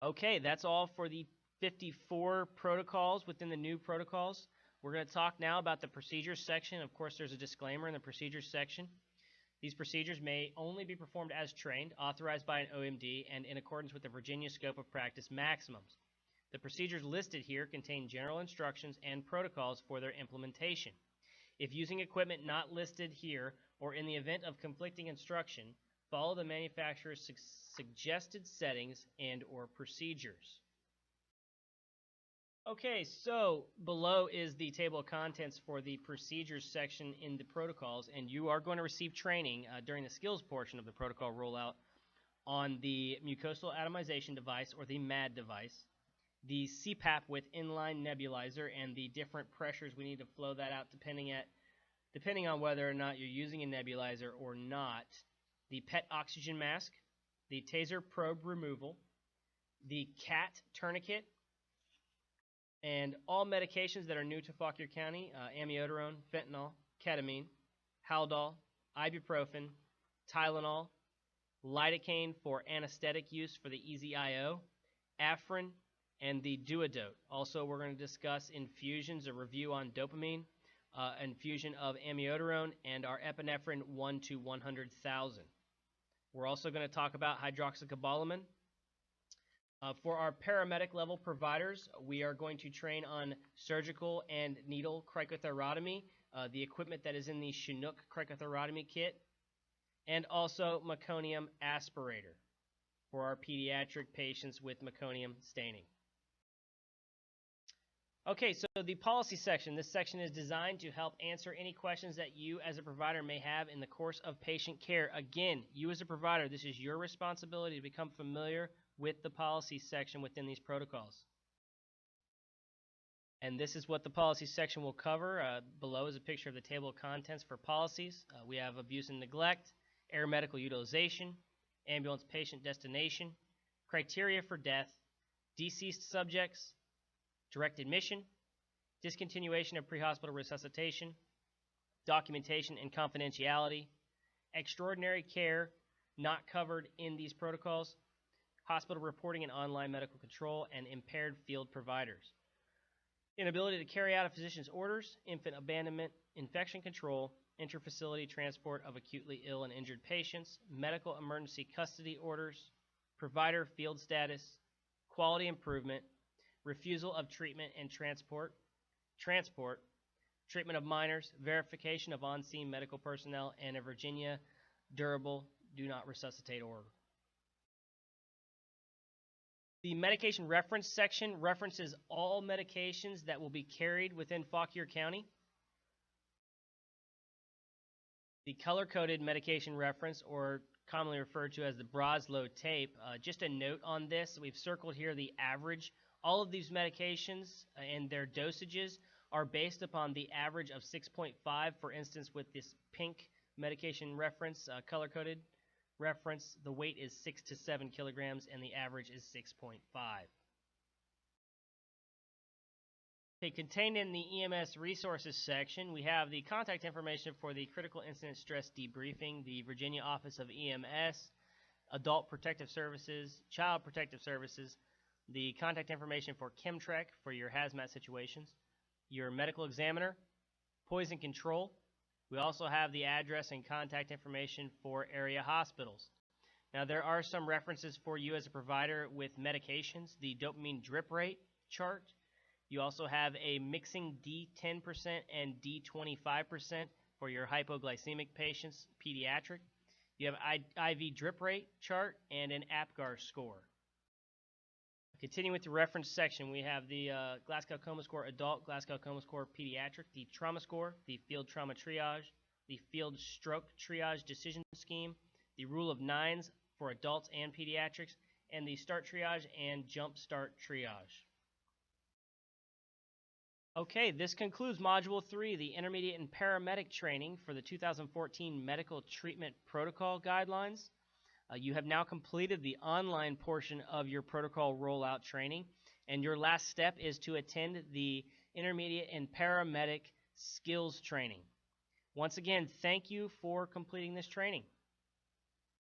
Okay, that's all for the 54 protocols within the new protocols. We're going to talk now about the procedures section. Of course, there's a disclaimer in the procedures section. These procedures may only be performed as trained, authorized by an OMD, and in accordance with the Virginia Scope of Practice maximums. The procedures listed here contain general instructions and protocols for their implementation. If using equipment not listed here, or in the event of conflicting instruction, follow the manufacturer's suggested settings and or procedures. Okay, so below is the table of contents for the procedures section in the protocols, and you are going to receive training during the skills portion of the protocol rollout on the mucosal atomization device, or the MAD device, the CPAP with inline nebulizer, and the different pressures we need to flow that out depending on whether or not you're using a nebulizer or not, the PET oxygen mask, the taser probe removal, the CAT tourniquet, and all medications that are new to Fauquier County, amiodarone, fentanyl, ketamine, Haldol, ibuprofen, Tylenol, lidocaine for anesthetic use for the EZ-IO, Afrin, and the Duodote. Also, we're going to discuss infusions, a review on dopamine, infusion of amiodarone, and our epinephrine 1 to 100,000. We're also going to talk about hydroxycobalamin. For our paramedic level providers, we are going to train on surgical and needle cricothyrotomy, the equipment that is in the Chinook cricothyrotomy kit, and also meconium aspirator for our pediatric patients with meconium staining. Okay, so the policy section. This section is designed to help answer any questions that you as a provider may have in the course of patient care. Again, you as a provider, this is your responsibility to become familiar with the policy section within these protocols. And this is what the policy section will cover. Below is a picture of the table of contents for policies. We have abuse and neglect, air medical utilization, ambulance patient destination, criteria for death, deceased subjects, direct admission, discontinuation of pre-hospital resuscitation, documentation and confidentiality, extraordinary care not covered in these protocols, hospital reporting and online medical control, and impaired field providers. Inability to carry out a physician's orders, infant abandonment, infection control, interfacility transport of acutely ill and injured patients, medical emergency custody orders, provider field status, quality improvement, refusal of treatment and transport, treatment of minors, verification of on-scene medical personnel, and a Virginia durable do not resuscitate order. The medication reference section references all medications that will be carried within Fauquier County. The color-coded medication reference, or commonly referred to as the Broslow tape, just a note on this, we've circled here the average. All of these medications and their dosages are based upon the average of 6.5. For instance, with this pink medication reference, color-coded reference, the weight is 6 to 7 kilograms and the average is 6.5. Okay, contained in the EMS resources section, we have the contact information for the Critical Incident Stress Debriefing, the Virginia Office of EMS, Adult Protective Services, Child Protective Services, the contact information for Chemtrec for your hazmat situations, your medical examiner, poison control. We also have the address and contact information for area hospitals. Now, there are some references for you as a provider with medications, the dopamine drip rate chart. You also have a mixing D10% and D25% for your hypoglycemic patients, pediatric. You have IV drip rate chart and an APGAR score. Continuing with the reference section, we have the Glasgow Coma Score Adult, Glasgow Coma Score Pediatric, the Trauma Score, the Field Trauma Triage, the Field Stroke Triage Decision Scheme, the Rule of Nines for adults and pediatrics, and the Start Triage and Jump Start Triage. Okay, this concludes Module 3, the Intermediate and Paramedic Training for the 2014 Medical Treatment Protocol Guidelines. You have now completed the online portion of your protocol rollout training, and your last step is to attend the Intermediate and Paramedic Skills Training. Once again, thank you for completing this training.